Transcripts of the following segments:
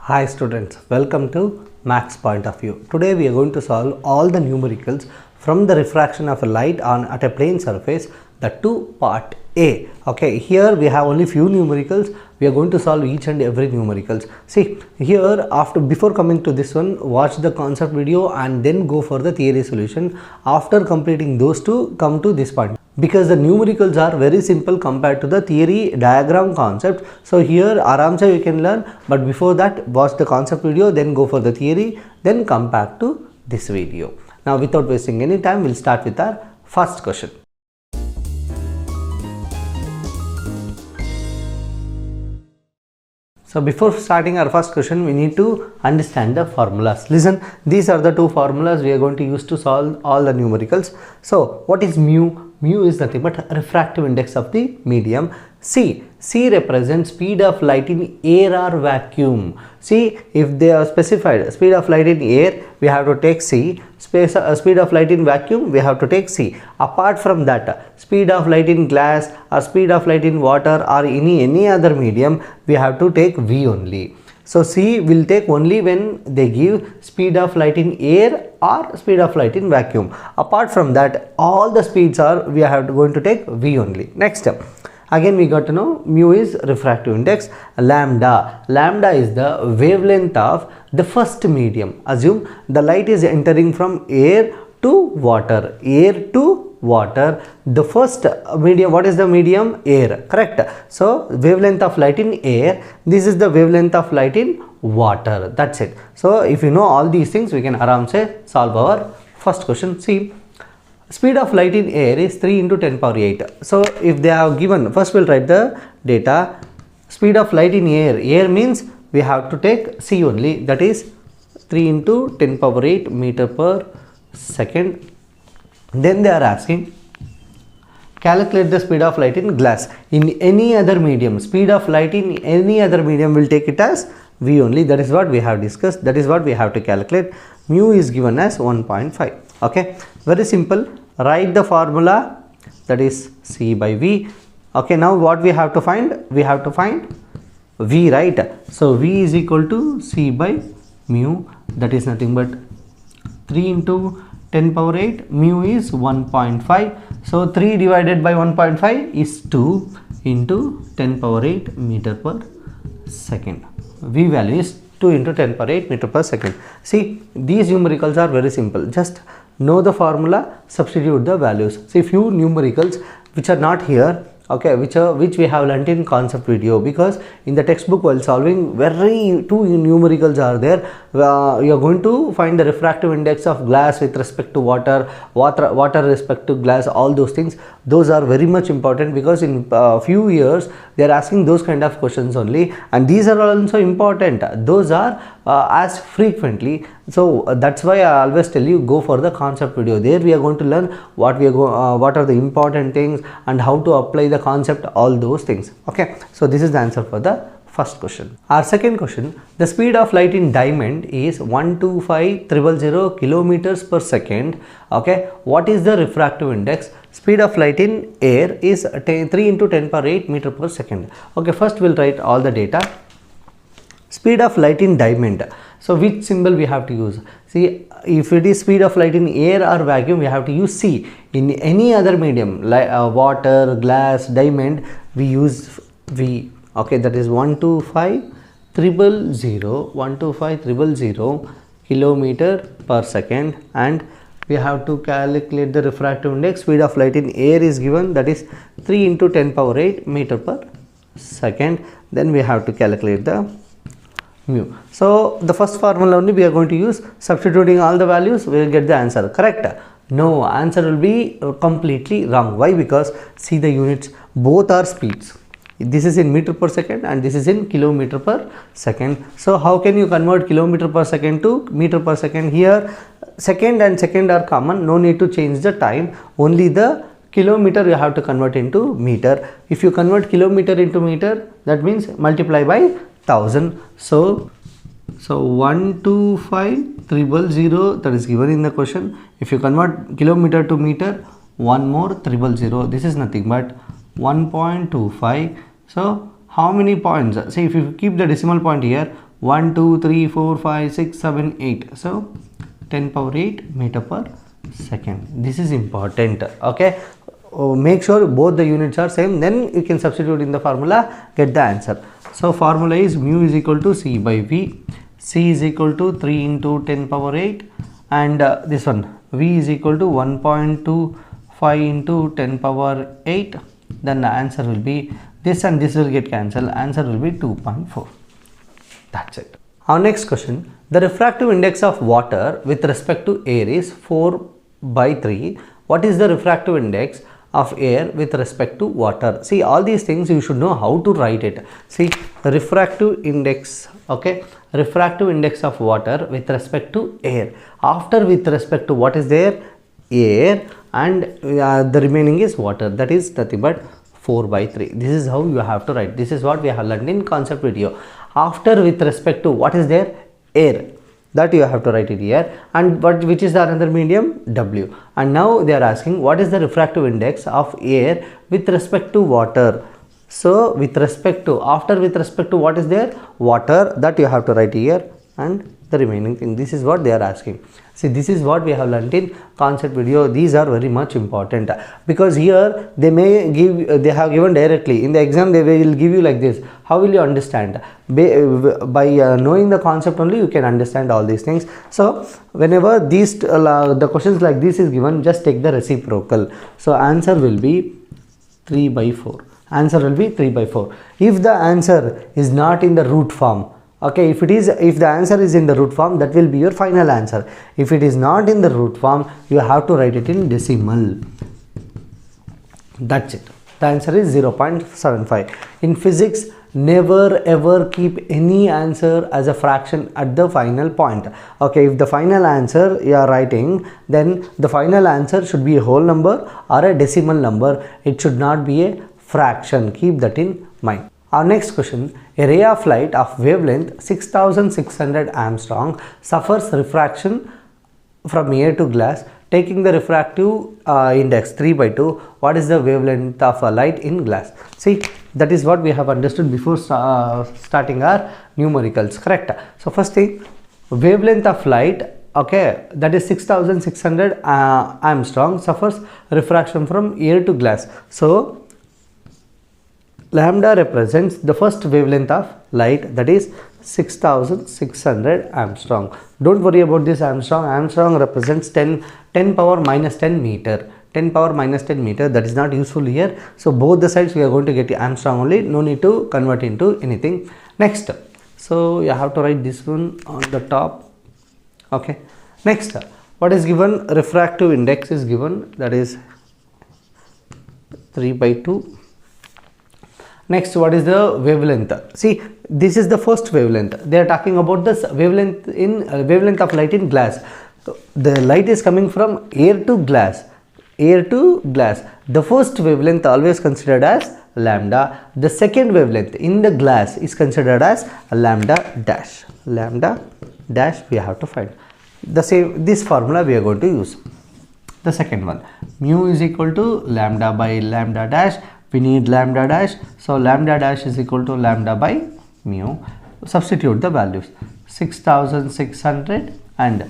Hi students, welcome to Max Point of View. Today we are going to solve all the numericals from the refraction of a light at a plane surface, the part A. Okay, here we have only few numericals. We are going to solve each and every numericals. See here, before coming to this one, watch the concept video and then go for the theory solution. After completing those two, come to this point, because the numericals are very simple compared to the theory diagram concept. So here aramse you can learn, but before that watch the concept video, then go for the theory, then come back to this video. Now without wasting any time, we'll start with our first question. So before starting our first question, we need to understand the formulas. Listen, these are the two formulas we are going to use to solve all the numericals. So what is mu? Mu is nothing but refractive index of the medium. C represents speed of light in air or vacuum. See, if they are specified speed of light in air, we have to take C. Speed of light in vacuum, we have to take C. Apart from that, speed of light in glass or speed of light in water or any other medium, we have to take V only. So C will take only when they give speed of light in air or speed of light in vacuum. Apart from that, all the speeds are going to take V only. Next, again we got to know mu is refractive index. Lambda is the wavelength of the first medium. Assume the light is entering from air to water. The first medium, what is the medium? Air, correct? So wavelength of light in air, this is the wavelength of light in water. That's it. So if you know all these things, we can aramse solve our first question. See, speed of light in air is 3 into 10 power 8. So if they have given, first we'll write the data. Speed of light in air means we have to take C only, that is 3 into 10 power 8 meter per second. Then they are asking, calculate the speed of light in glass. In any other medium, speed of light in any other medium will take it as V only. That is what we have discussed. That is what we have to calculate. Mu is given as 1.5. Okay, very simple. Write the formula, that is C by V. Okay, now what we have to find? We have to find V, right? So V is equal to C by mu, that is nothing but 3 into 10 power 8, mu is 1.5. So 3 divided by 1.5 is 2 into 10 power 8 meter per second. V value is 2 into 10 power 8 meter per second. See, these numericals are very simple. Just know the formula, substitute the values. See, few numericals which are not here, okay, which we have learnt in concept video, because in the textbook while solving, two numericals are there. You are going to find the refractive index of glass with respect to water respect to glass. All those things, those are very much important, because in few years they are asking those kind of questions only, and these are also important. Those are as frequently. So that's why I always tell you, go for the concept video. There we are going to learn what are the important things and how to apply the concept, all those things. Okay, so this is the answer for the first question. Our second question, the speed of light in diamond is 125,000 kilometers per second. Okay, what is the refractive index? Speed of light in air is 3 into 10 power 8 meter per second. Okay, first we'll write all the data. Speed of light in diamond. So which symbol we have to use? See, if it is speed of light in air or vacuum, we have to use C. In any other medium like water, glass, diamond, we use V. Okay, that is 125,000 kilometer per second, and we have to calculate the refractive index. Speed of light in air is given, that is 3 into 10 power 8 meter per second. Then we have to calculate the mu. So the first formula only we are going to use. Substituting all the values, we will get the answer. Correct? No, answer will be completely wrong. Why? Because see the units, both are speeds. This is in meter per second and this is in kilometer per second. So how can you convert kilometer per second to meter per second? Here second and second are common, no need to change the time, only the kilometer you have to convert into meter. If you convert kilometer into meter, that means multiply by 1000. So 125,000, that is given in the question. If you convert kilometer to meter, one more 000, this is nothing but 1.25. So how many points? See, if you keep the decimal point here, 1 2 3 4 5 6 7 8, so 10 power 8 meter per second. This is important. Okay, make sure both the units are same, then you can substitute in the formula, get the answer. So formula is mu is equal to C by V. C is equal to 3 into 10 power 8, and this one V is equal to 1.25 into 10 power 8. Then the answer will be this, and this will get cancelled. Answer will be 2.4. That's it. Our next question: the refractive index of water with respect to air is 4/3. What is the refractive index of air with respect to water? See, all these things you should know how to write it. See, refractive index, okay, refractive index of water with respect to air. After with respect to what is there? Air, and the remaining is water. That is nothing but 4/3. This is how you have to write. This is what we have learned in concept video. After with respect to what is there? Air. That you have to write it here, and which is the another medium? W. And now they are asking what is the refractive index of air with respect to water. So with respect to, after with respect to what is there? Water. That you have to write here, and the remaining thing. This is what they are asking. See, this is what we have learnt in concept video. These are very much important, because here they may give, they have given directly in the exam, they will give you like this. How will you understand? By knowing the concept only you can understand all these things. So whenever these the questions like this is given, just take the reciprocal. So answer will be 3/4. Answer will be 3/4. If the answer is not in the root form, okay, if the answer is in the root form, that will be your final answer. If it is not in the root form, you have to write it in decimal. That's it. The answer is 0.75. In physics, never ever keep any answer as a fraction at the final point. Okay, if the final answer you are writing, then the final answer should be a whole number or a decimal number. It should not be a fraction. Keep that in mind. Our next question: a ray of light of wavelength 6600 Armstrong suffers refraction from air to glass. Taking the refractive index 3/2, what is the wavelength of a light in glass? See, that is what we have understood before starting our numericals, correct? So first thing, wavelength of light, okay, that is 6600 Armstrong, suffers refraction from air to glass. So lambda represents the first wavelength of light, that is 6600 Armstrong. Don't worry about this Armstrong. Armstrong represents 10 power minus 10 meter. 10 power minus 10 meter, that is not useful here. So both the sides we are going to get Armstrong only. No need to convert into anything. Next, so you have to write this one on the top. Okay. Next, what is given? Refractive index is given, that is 3/2. Next, what is the wavelength? See, this is the first wavelength. They are talking about this wavelength in wavelength of light in glass. So the light is coming from air to glass. Air to glass. The first wavelength always considered as lambda. The second wavelength in the glass is considered as lambda dash. Lambda dash we have to find. The same, this formula we are going to use. The second one, mu is equal to lambda by lambda dash. We need lambda dash, so lambda dash is equal to lambda by mu. Substitute the values, 6600 and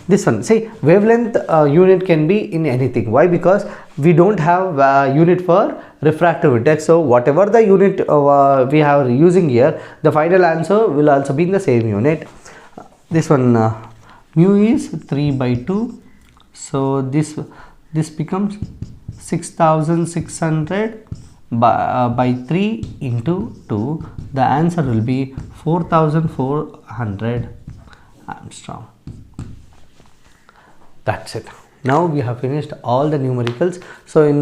this one. See, wavelength unit can be in anything. Why? Because we don't have unit for refractive index. So whatever the unit we have using here, the final answer will also be in the same unit. This one mu is 3/2. So this becomes 6600 by 3 into 2. The answer will be 4400 Armstrong. That's it. Now we have finished all the numericals. So in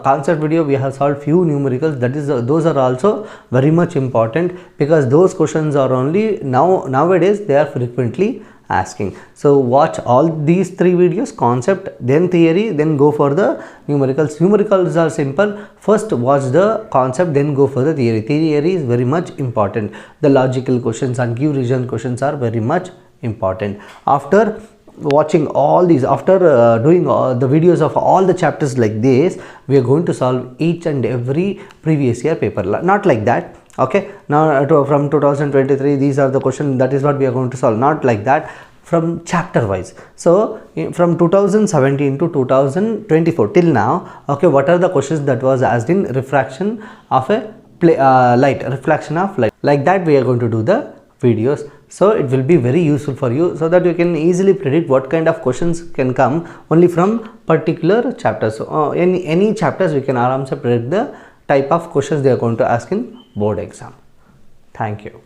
concept video we have solved few numericals. That is those are also very much important, because those questions are only nowadays they are frequently asking. So watch all these 3 videos: concept, then theory, then go for the numericals. Numericals are simple. First watch the concept, then go for the theory. Theory is very much important. The logical questions and give reason questions are very much important. After watching all these, after doing the videos of all the chapters like this, we are going to solve each and every previous year paper. Not like that. Okay, now from 2023 these are the questions, that is what we are going to solve. Not like that, from chapter wise. So from 2017 to 2024 till now, okay, what are the questions that was asked in refraction of a light, reflection of light, like that we are going to do the videos. So it will be very useful for you, so that you can easily predict what kind of questions can come only from particular chapters. So any chapters we can predict the type of questions they are going to ask in board exam. Thank you.